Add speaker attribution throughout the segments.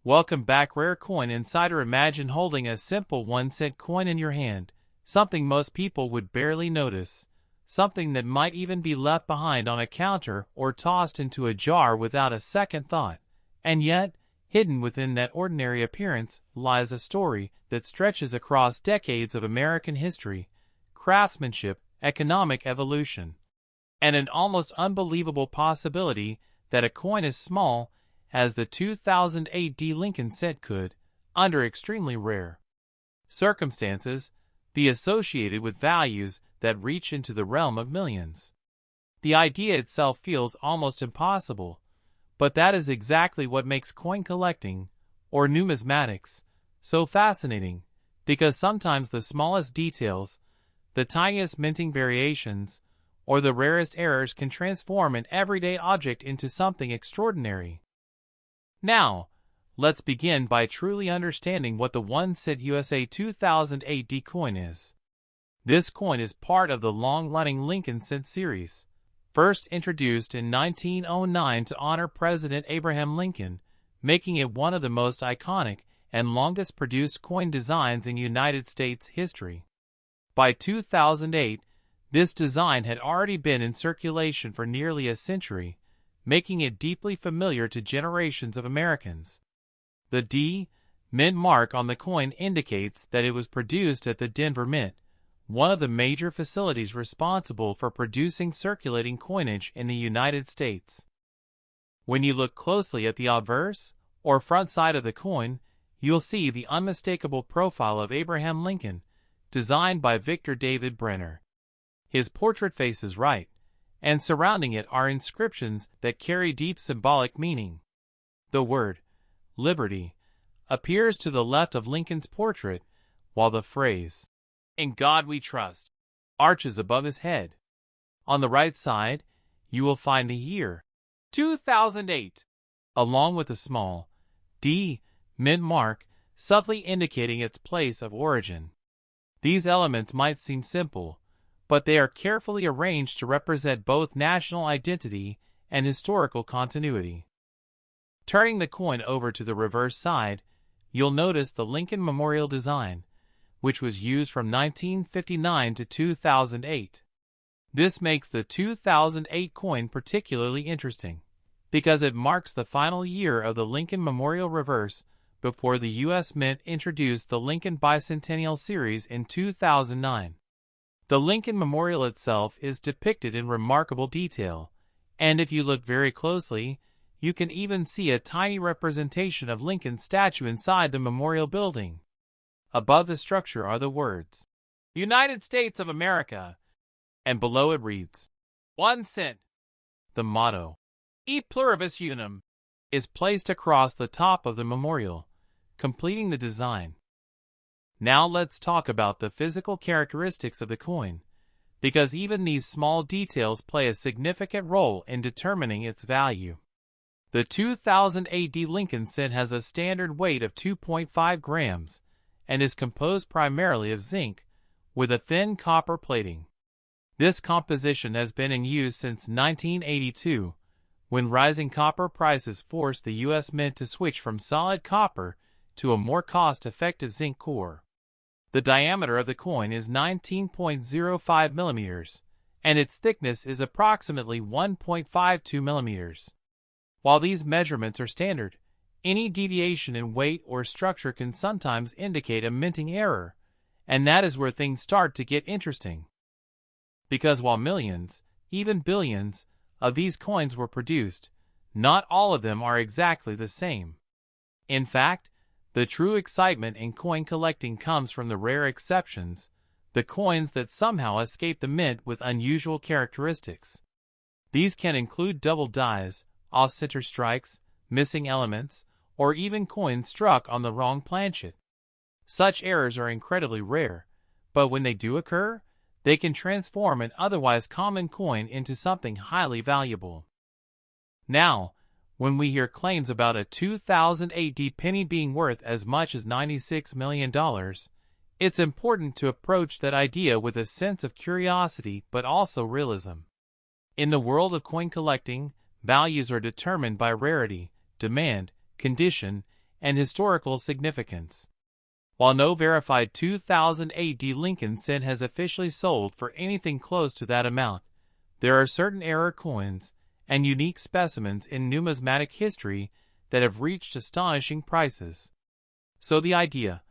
Speaker 1: Welcome back, Rare Coin Insider. Imagine holding a simple 1-cent coin in your hand, something most people would barely notice, something that might even be left behind on a counter or tossed into a jar without a second thought. And yet, hidden within that ordinary appearance lies a story that stretches across decades of American history, craftsmanship, economic evolution, and an almost unbelievable possibility that a coin as small as the 2008 Lincoln cent could, under extremely rare circumstances, be associated with values that reach into the realm of millions. The idea itself feels almost impossible, but that is exactly what makes coin collecting, or numismatics, so fascinating, because sometimes the smallest details, the tiniest minting variations, or the rarest errors can transform an everyday object into something extraordinary. Now, let's begin by truly understanding what the 1 cent USA 2008 coin is. This coin is part of the long-running Lincoln cent series, first introduced in 1909 to honor President Abraham Lincoln, making it one of the most iconic and longest-produced coin designs in United States history. By 2008, this design had already been in circulation for nearly a century, making it deeply familiar to generations of Americans. The D Mint mark on the coin indicates that it was produced at the Denver Mint, one of the major facilities responsible for producing circulating coinage in the United States. When you look closely at the obverse, or front side of the coin, you'll see the unmistakable profile of Abraham Lincoln, designed by Victor David Brenner. His portrait faces right, and surrounding it are inscriptions that carry deep symbolic meaning. The word, liberty, appears to the left of Lincoln's portrait, while the phrase, "In God We Trust," arches above his head. On the right side, you will find the year, 2008, along with a small D Mint mark, subtly indicating its place of origin. These elements might seem simple, but they are carefully arranged to represent both national identity and historical continuity. Turning the coin over to the reverse side, you'll notice the Lincoln Memorial design, which was used from 1959 to 2008. This makes the 2008 coin particularly interesting, because it marks the final year of the Lincoln Memorial reverse before the U.S. Mint introduced the Lincoln Bicentennial Series in 2009. The Lincoln Memorial itself is depicted in remarkable detail, and if you look very closely, you can even see a tiny representation of Lincoln's statue inside the memorial building. Above the structure are the words, "United States of America," and below it reads, 1 cent. The motto, "E pluribus unum," is placed across the top of the memorial, completing the design. Now let's talk about the physical characteristics of the coin, because even these small details play a significant role in determining its value. The 2008 Lincoln cent has a standard weight of 2.5 grams and is composed primarily of zinc, with a thin copper plating. This composition has been in use since 1982, when rising copper prices forced the U.S. Mint to switch from solid copper to a more cost-effective zinc core. The diameter of the coin is 19.05 millimeters, and its thickness is approximately 1.52 millimeters. While these measurements are standard, any deviation in weight or structure can sometimes indicate a minting error, and that is where things start to get interesting. Because while millions, even billions, of these coins were produced, not all of them are exactly the same. In fact, the true excitement in coin collecting comes from the rare exceptions, the coins that somehow escape the mint with unusual characteristics. These can include double dies, off-center strikes, missing elements, or even coins struck on the wrong planchet. Such errors are incredibly rare, but when they do occur, they can transform an otherwise common coin into something highly valuable. Now, when we hear claims about a 2008 penny being worth as much as $96 million, it's important to approach that idea with a sense of curiosity but also realism. In the world of coin collecting, values are determined by rarity, demand, condition, and historical significance. While no verified 2000 AD Lincoln cent has officially sold for anything close to that amount, there are certain error coins and unique specimens in numismatic history that have reached astonishing prices. So the idea,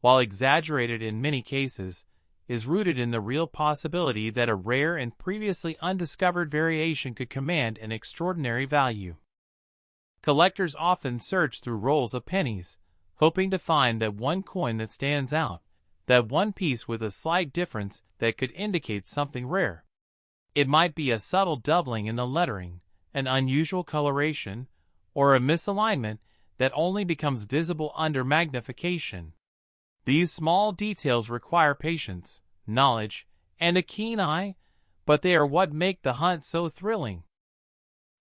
Speaker 1: while exaggerated in many cases, is rooted in the real possibility that a rare and previously undiscovered variation could command an extraordinary value. Collectors often search through rolls of pennies, hoping to find that one coin that stands out, that one piece with a slight difference that could indicate something rare. It might be a subtle doubling in the lettering, an unusual coloration, or a misalignment that only becomes visible under magnification. These small details require patience, knowledge, and a keen eye, but they are what make the hunt so thrilling.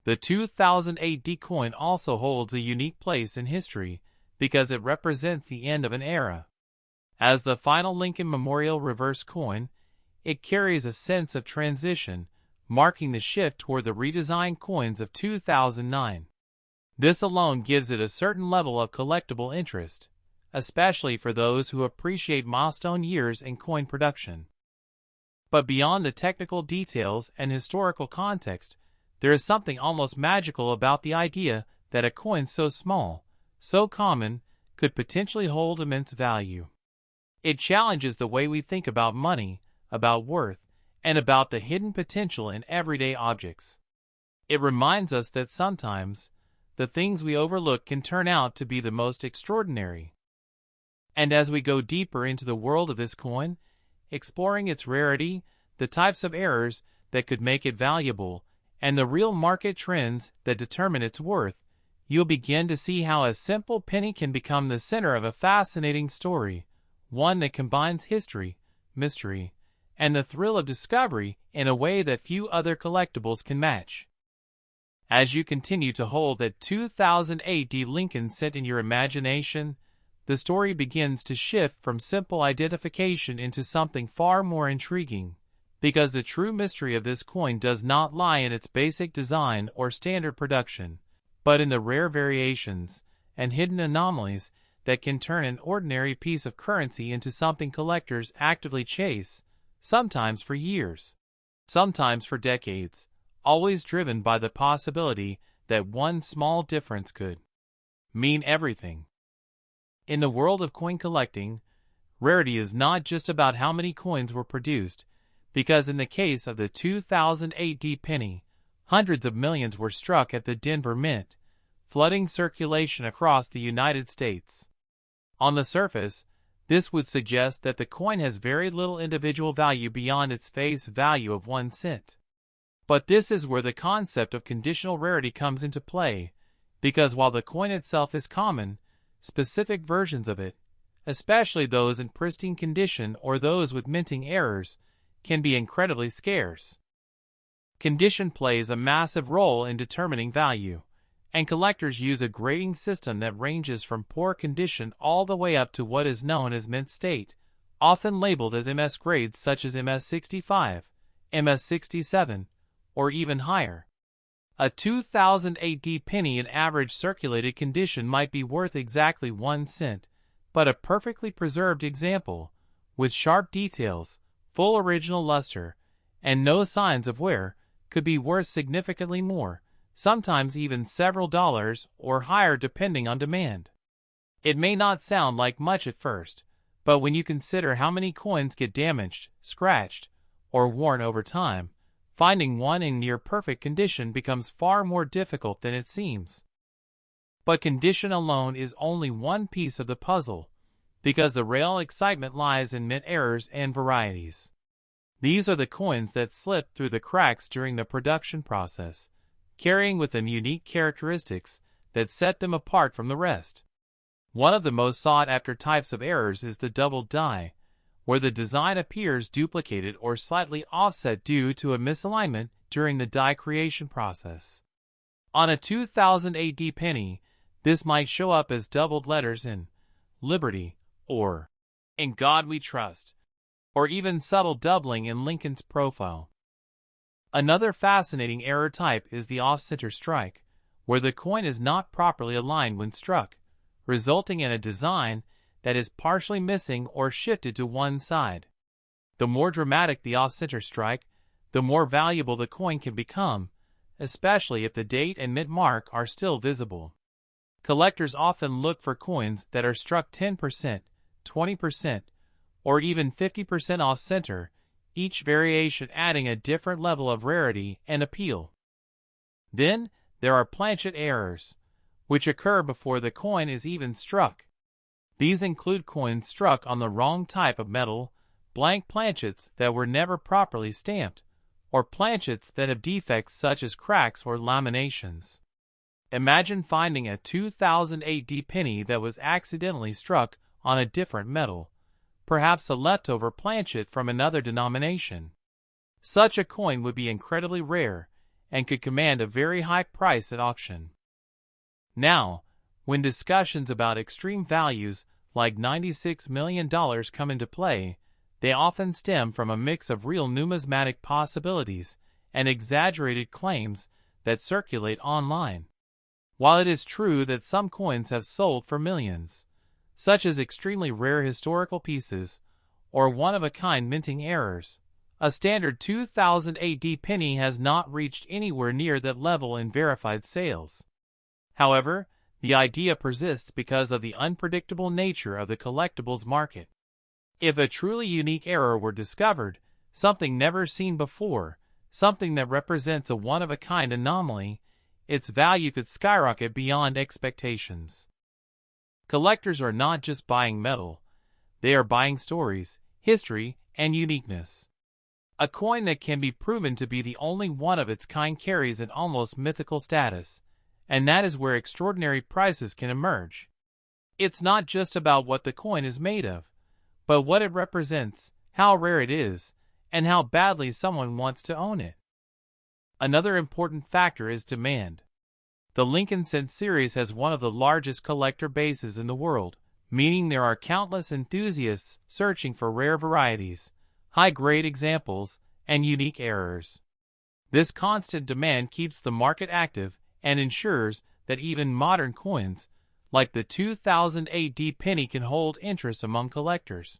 Speaker 1: The 2000 AD coin also holds a unique place in history because it represents the end of an era. As the final Lincoln Memorial reverse coin, it carries a sense of transition, marking the shift toward the redesigned coins of 2009. This alone gives it a certain level of collectible interest, especially for those who appreciate milestone years in coin production. But beyond the technical details and historical context, there is something almost magical about the idea that a coin so small, so common, could potentially hold immense value. It challenges the way we think about money, about worth, and about the hidden potential in everyday objects. It reminds us that sometimes, the things we overlook can turn out to be the most extraordinary. And as we go deeper into the world of this coin, exploring its rarity, the types of errors that could make it valuable, and the real market trends that determine its worth, you'll begin to see how a simple penny can become the center of a fascinating story, one that combines history, mystery, and the thrill of discovery in a way that few other collectibles can match. As you continue to hold that 2000 AD Lincoln cent in your imagination, the story begins to shift from simple identification into something far more intriguing, because the true mystery of this coin does not lie in its basic design or standard production, but in the rare variations and hidden anomalies that can turn an ordinary piece of currency into something collectors actively chase, sometimes for years, sometimes for decades, always driven by the possibility that one small difference could mean everything. In the world of coin collecting, rarity is not just about how many coins were produced, because in the case of the 2000 AD penny, hundreds of millions were struck at the Denver Mint, flooding circulation across the United States. On the surface, this would suggest that the coin has very little individual value beyond its face value of 1 cent. But this is where the concept of conditional rarity comes into play, because while the coin itself is common, specific versions of it, especially those in pristine condition or those with minting errors, can be incredibly scarce. Condition plays a massive role in determining value, and collectors use a grading system that ranges from poor condition all the way up to what is known as mint state, often labeled as MS grades such as MS 65, MS 67, or even higher. A 2000 AD penny in average circulated condition might be worth exactly 1 cent, but a perfectly preserved example, with sharp details, full original luster, and no signs of wear, could be worth significantly more, sometimes even several dollars or higher depending on demand. It may not sound like much at first, but when you consider how many coins get damaged, scratched, or worn over time, finding one in near-perfect condition becomes far more difficult than it seems. But condition alone is only one piece of the puzzle, because the real excitement lies in mint errors and varieties. These are the coins that slip through the cracks during the production process, carrying with them unique characteristics that set them apart from the rest. One of the most sought-after types of errors is the double die, where the design appears duplicated or slightly offset due to a misalignment during the die creation process. On a 2000 AD penny, this might show up as doubled letters in Liberty or In God We Trust, or even subtle doubling in Lincoln's profile. Another fascinating error type is the off-center strike, where the coin is not properly aligned when struck, resulting in a design that is partially missing or shifted to one side. The more dramatic the off-center strike, the more valuable the coin can become, especially if the date and mint mark are still visible. Collectors often look for coins that are struck 10%, 20%, or even 50% off-center, each variation adding a different level of rarity and appeal. Then, there are planchet errors, which occur before the coin is even struck. These include coins struck on the wrong type of metal, blank planchets that were never properly stamped, or planchets that have defects such as cracks or laminations. Imagine finding a 2008 penny that was accidentally struck on a different metal, perhaps a leftover planchet from another denomination. Such a coin would be incredibly rare and could command a very high price at auction. Now, when discussions about extreme values like $96 million come into play, they often stem from a mix of real numismatic possibilities and exaggerated claims that circulate online. While it is true that some coins have sold for millions, such as extremely rare historical pieces or one-of-a-kind minting errors, a standard 2008 penny has not reached anywhere near that level in verified sales. However, the idea persists because of the unpredictable nature of the collectibles market. If a truly unique error were discovered, something never seen before, something that represents a one-of-a-kind anomaly, its value could skyrocket beyond expectations. Collectors are not just buying metal, they are buying stories, history, and uniqueness. A coin that can be proven to be the only one of its kind carries an almost mythical status, and that is where extraordinary prices can emerge. It's not just about what the coin is made of, but what it represents, how rare it is, and how badly someone wants to own it. Another important factor is demand. The Lincoln Cent series has one of the largest collector bases in the world, meaning there are countless enthusiasts searching for rare varieties, high-grade examples, and unique errors. This constant demand keeps the market active and ensures that even modern coins, like the 2008 penny, can hold interest among collectors.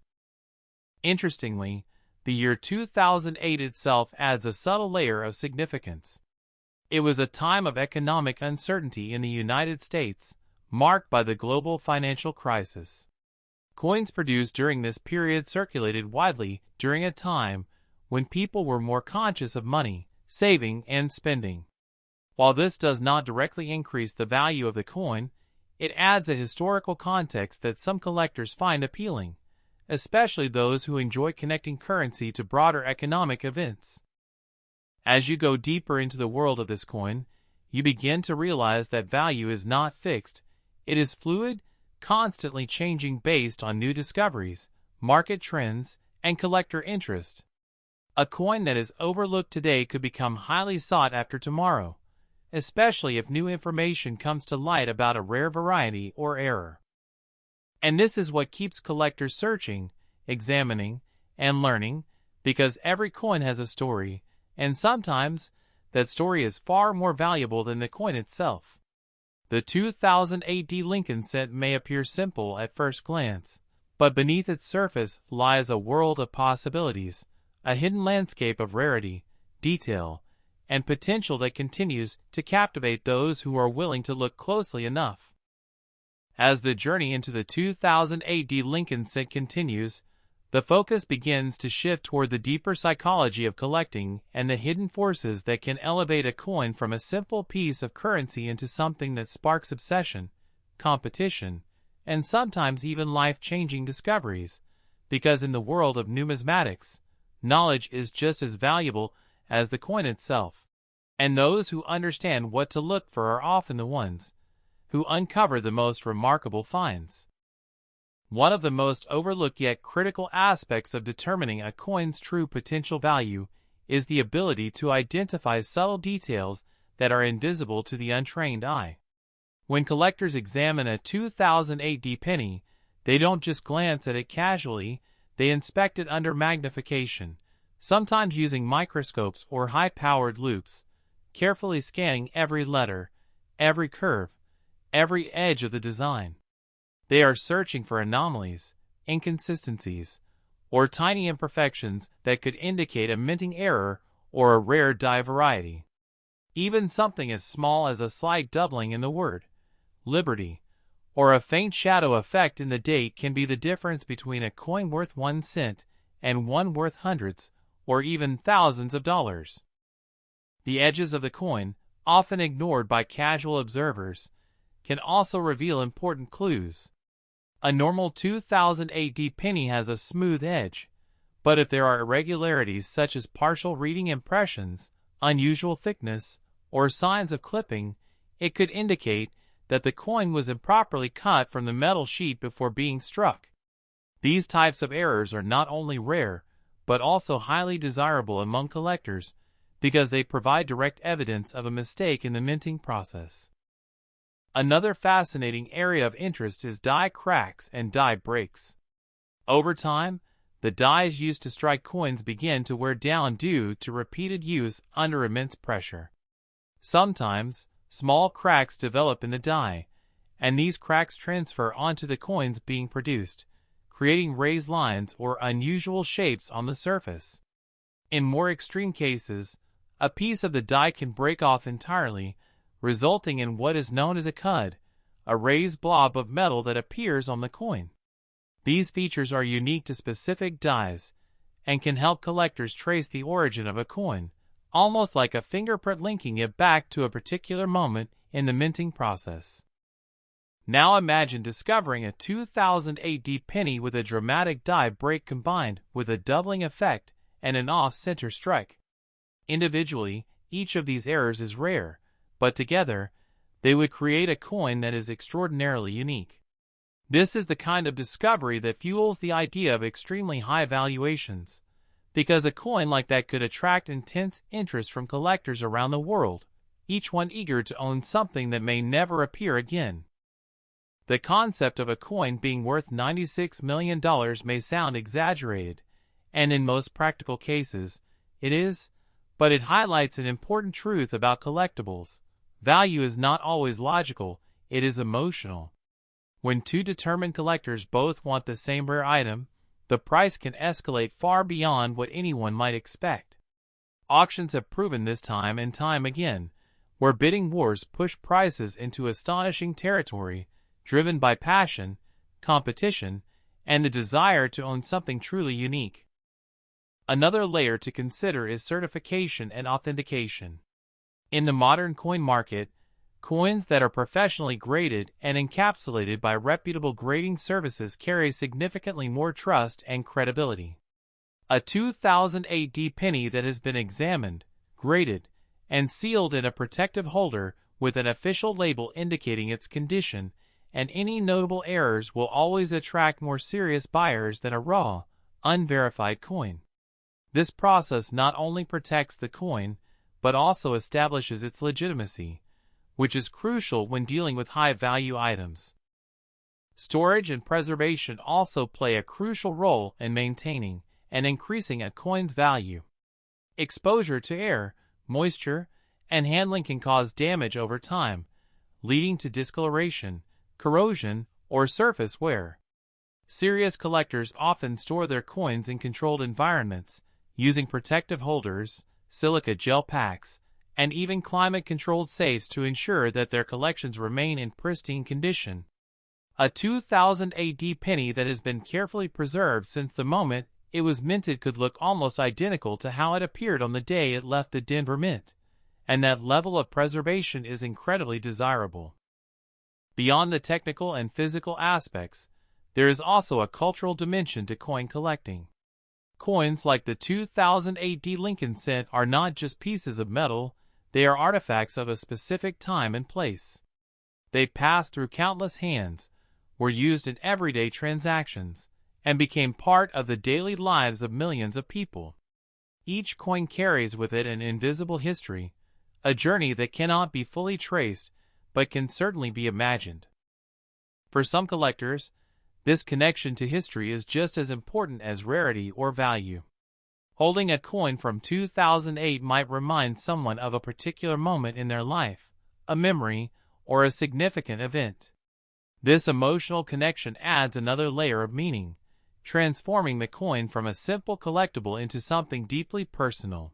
Speaker 1: Interestingly, the year 2008 itself adds a subtle layer of significance. It was a time of economic uncertainty in the United States, marked by the global financial crisis. Coins produced during this period circulated widely during a time when people were more conscious of money, saving, and spending. While this does not directly increase the value of the coin, it adds a historical context that some collectors find appealing, especially those who enjoy connecting currency to broader economic events. As you go deeper into the world of this coin, you begin to realize that value is not fixed. It is fluid, constantly changing based on new discoveries, market trends, and collector interest. A coin that is overlooked today could become highly sought after tomorrow, especially if new information comes to light about a rare variety or error. And this is what keeps collectors searching, examining, and learning, because every coin has a story, and sometimes that story is far more valuable than the coin itself. The 2008 Lincoln Cent may appear simple at first glance, but beneath its surface lies a world of possibilities, a hidden landscape of rarity, detail, and potential that continues to captivate those who are willing to look closely enough. As the journey into the 2008 Lincoln Cent continues, the focus begins to shift toward the deeper psychology of collecting and the hidden forces that can elevate a coin from a simple piece of currency into something that sparks obsession, competition, and sometimes even life-changing discoveries, because in the world of numismatics, knowledge is just as valuable as the coin itself, and those who understand what to look for are often the ones who uncover the most remarkable finds. One of the most overlooked yet critical aspects of determining a coin's true potential value is the ability to identify subtle details that are invisible to the untrained eye. When collectors examine a 2008 penny, they don't just glance at it casually, they inspect it under magnification, sometimes using microscopes or high-powered loupes, carefully scanning every letter, every curve, every edge of the design. They are searching for anomalies, inconsistencies, or tiny imperfections that could indicate a minting error or a rare die variety. Even something as small as a slight doubling in the word Liberty or a faint shadow effect in the date can be the difference between a coin worth 1 cent and one worth hundreds or even thousands of dollars. The edges of the coin, often ignored by casual observers, can also reveal important clues. A normal 2000 AD penny has a smooth edge, but if there are irregularities such as partial reading impressions, unusual thickness, or signs of clipping, it could indicate that the coin was improperly cut from the metal sheet before being struck. These types of errors are not only rare, but also highly desirable among collectors because they provide direct evidence of a mistake in the minting process. Another fascinating area of interest is die cracks and die breaks. Over time, the dies used to strike coins begin to wear down due to repeated use under immense pressure. Sometimes, small cracks develop in the die, and these cracks transfer onto the coins being produced, creating raised lines or unusual shapes on the surface. In more extreme cases, a piece of the die can break off entirely, resulting in what is known as a cud, a raised blob of metal that appears on the coin. These features are unique to specific dies and can help collectors trace the origin of a coin, almost like a fingerprint linking it back to a particular moment in the minting process. Now imagine discovering a 2000 AD penny with a dramatic die break combined with a doubling effect and an off-center strike. Individually, each of these errors is rare, but together, they would create a coin that is extraordinarily unique. This is the kind of discovery that fuels the idea of extremely high valuations, because a coin like that could attract intense interest from collectors around the world, each one eager to own something that may never appear again. The concept of a coin being worth $96 million may sound exaggerated, and in most practical cases, it is, but it highlights an important truth about collectibles. Value is not always logical, it is emotional. When two determined collectors both want the same rare item, the price can escalate far beyond what anyone might expect. Auctions have proven this time and time again, where bidding wars push prices into astonishing territory, driven by passion, competition, and the desire to own something truly unique. Another layer to consider is certification and authentication. In the modern coin market, coins that are professionally graded and encapsulated by reputable grading services carry significantly more trust and credibility. A 2000 AD penny that has been examined, graded, and sealed in a protective holder with an official label indicating its condition and any notable errors will always attract more serious buyers than a raw, unverified coin. This process not only protects the coin, but also establishes its legitimacy, which is crucial when dealing with high-value items. Storage and preservation also play a crucial role in maintaining and increasing a coin's value. Exposure to air, moisture, and handling can cause damage over time, leading to discoloration, corrosion, or surface wear. Serious collectors often store their coins in controlled environments, using protective holders, silica gel packs, and even climate-controlled safes to ensure that their collections remain in pristine condition. A 2000 AD penny that has been carefully preserved since the moment it was minted could look almost identical to how it appeared on the day it left the Denver Mint, and that level of preservation is incredibly desirable. Beyond the technical and physical aspects, there is also a cultural dimension to coin collecting. Coins like the 2000 AD Lincoln cent are not just pieces of metal, they are artifacts of a specific time and place. They passed through countless hands, were used in everyday transactions, and became part of the daily lives of millions of people. Each coin carries with it an invisible history, a journey that cannot be fully traced, but can certainly be imagined. For some collectors, this connection to history is just as important as rarity or value. Holding a coin from 2008 might remind someone of a particular moment in their life, a memory, or a significant event. This emotional connection adds another layer of meaning, transforming the coin from a simple collectible into something deeply personal.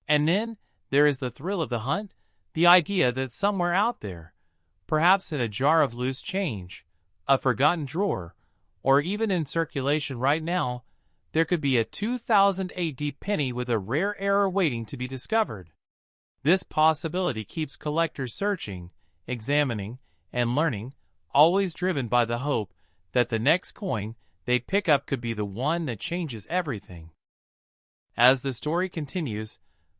Speaker 1: And then, there is the thrill of the hunt, the idea that somewhere out there, perhaps in a jar of loose change, a forgotten drawer, or even in circulation right now, there could be a 2000 AD penny with a rare error waiting to be discovered. This possibility keeps collectors searching, examining, and learning, always driven by the hope that the next coin they pick up could be the one that changes everything. As the story continues,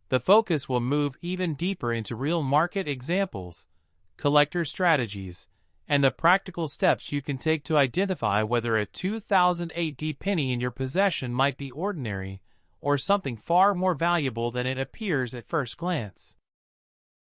Speaker 1: the focus will move even deeper into real market examples, collector strategies, and the practical steps you can take to identify whether a 2000 AD penny in your possession might be ordinary or something far more valuable than it appears at first glance.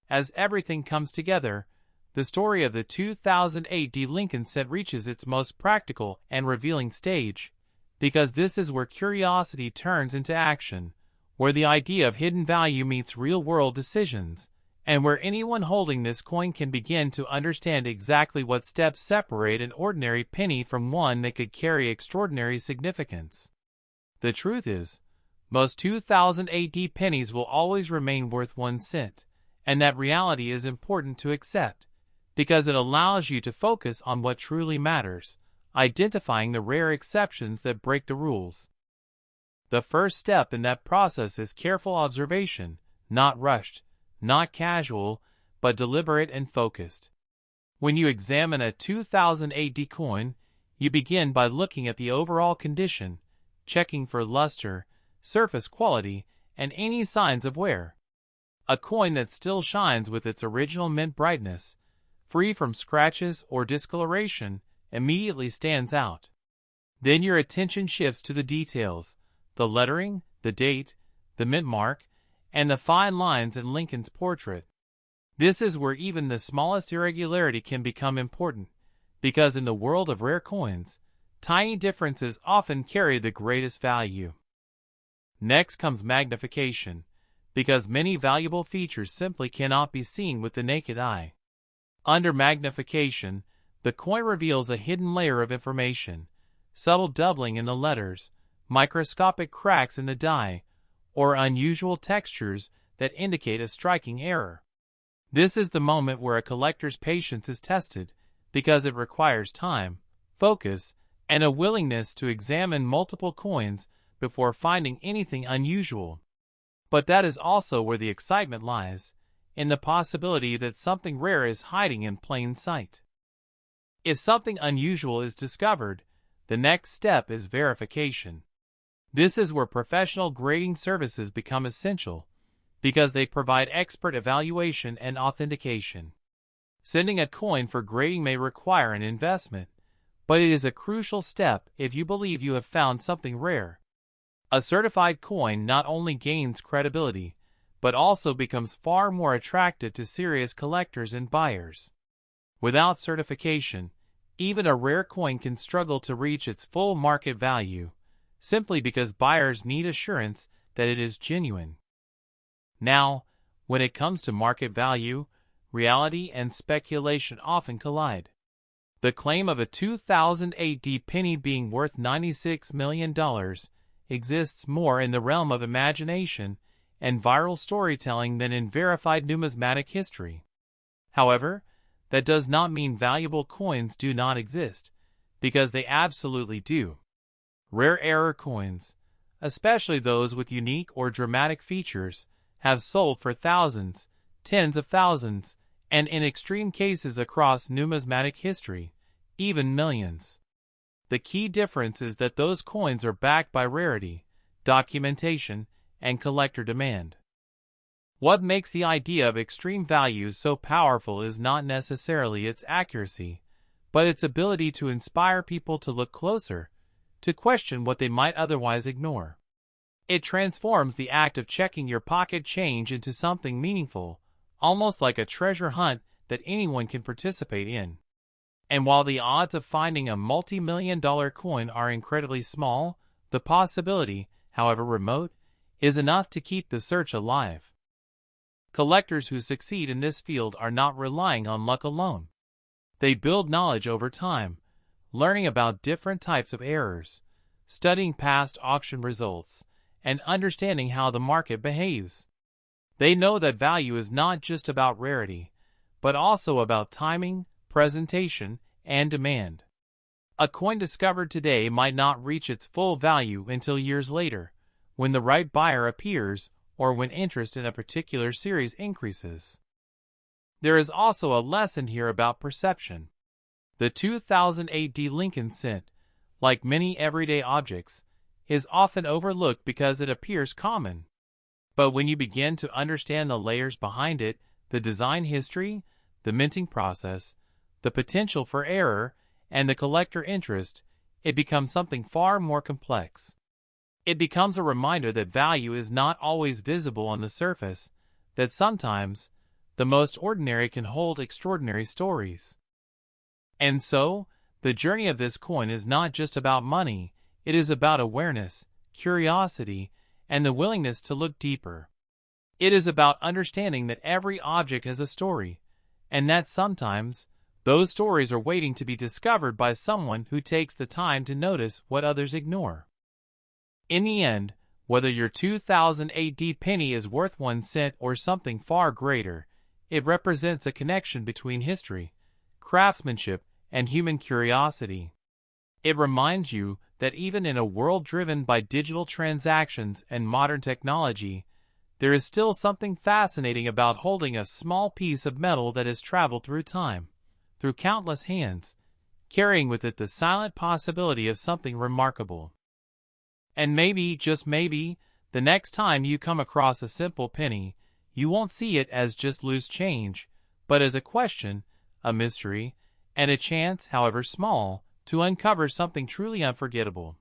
Speaker 1: As everything comes together, the story of the 2000 AD Lincoln set reaches its most practical and revealing stage, because this is where curiosity turns into action, where the idea of hidden value meets real-world decisions, and where anyone holding this coin can begin to understand exactly what steps separate an ordinary penny from one that could carry extraordinary significance. The truth is, most 2000 AD pennies will always remain worth 1 cent, and that reality is important to accept, because it allows you to focus on what truly matters, identifying the rare exceptions that break the rules. The first step in that process is careful observation, not rushed, not casual, but deliberate and focused. When you examine a 2000 AD coin, you begin by looking at the overall condition, checking for luster, surface quality, and any signs of wear. A coin that still shines with its original mint brightness, free from scratches or discoloration, immediately stands out. Then your attention shifts to the details, the lettering, the date, the mint mark, and the fine lines in Lincoln's portrait. This is where even the smallest irregularity can become important, because in the world of rare coins, tiny differences often carry the greatest value. Next comes magnification, because many valuable features simply cannot be seen with the naked eye. Under magnification, the coin reveals a hidden layer of information, subtle doubling in the letters, microscopic cracks in the die, or unusual textures that indicate a striking error. This is the moment where a collector's patience is tested, because it requires time, focus, and a willingness to examine multiple coins before finding anything unusual. But that is also where the excitement lies, in the possibility that something rare is hiding in plain sight. If something unusual is discovered, the next step is verification. This is where professional grading services become essential, because they provide expert evaluation and authentication. Sending a coin for grading may require an investment, but it is a crucial step if you believe you have found something rare. A certified coin not only gains credibility, but also becomes far more attractive to serious collectors and buyers. Without certification, even a rare coin can struggle to reach its full market value, simply because buyers need assurance that it is genuine. Now, when it comes to market value, reality and speculation often collide. The claim of a 2000 AD penny being worth $96 million exists more in the realm of imagination and viral storytelling than in verified numismatic history. However, that does not mean valuable coins do not exist, because they absolutely do. Rare error coins, especially those with unique or dramatic features, have sold for thousands, tens of thousands, and in extreme cases across numismatic history, even millions. The key difference is that those coins are backed by rarity, documentation, and collector demand. What makes the idea of extreme value so powerful is not necessarily its accuracy, but its ability to inspire people to look closer, to question what they might otherwise ignore. It transforms the act of checking your pocket change into something meaningful, almost like a treasure hunt that anyone can participate in. And while the odds of finding a multi-million-dollar coin are incredibly small, the possibility, however remote, is enough to keep the search alive. Collectors who succeed in this field are not relying on luck alone. They build knowledge over time, learning about different types of errors, studying past auction results, and understanding how the market behaves. They know that value is not just about rarity, but also about timing, presentation, and demand. A coin discovered today might not reach its full value until years later, when the right buyer appears or when interest in a particular series increases. There is also a lesson here about perception. The 2008 Lincoln cent, like many everyday objects, is often overlooked because it appears common. But when you begin to understand the layers behind it, the design history, the minting process, the potential for error, and the collector interest, it becomes something far more complex. It becomes a reminder that value is not always visible on the surface, that sometimes the most ordinary can hold extraordinary stories. And so, the journey of this coin is not just about money, it is about awareness, curiosity, and the willingness to look deeper. It is about understanding that every object has a story, and that sometimes those stories are waiting to be discovered by someone who takes the time to notice what others ignore. In the end, whether your 2008 penny is worth 1 cent or something far greater, it represents a connection between history, craftsmanship, and human curiosity. It reminds you that even in a world driven by digital transactions and modern technology, there is still something fascinating about holding a small piece of metal that has traveled through time, through countless hands, carrying with it the silent possibility of something remarkable. And maybe, just maybe, the next time you come across a simple penny, you won't see it as just loose change, but as a question, a mystery, and a chance, however small, to uncover something truly unforgettable.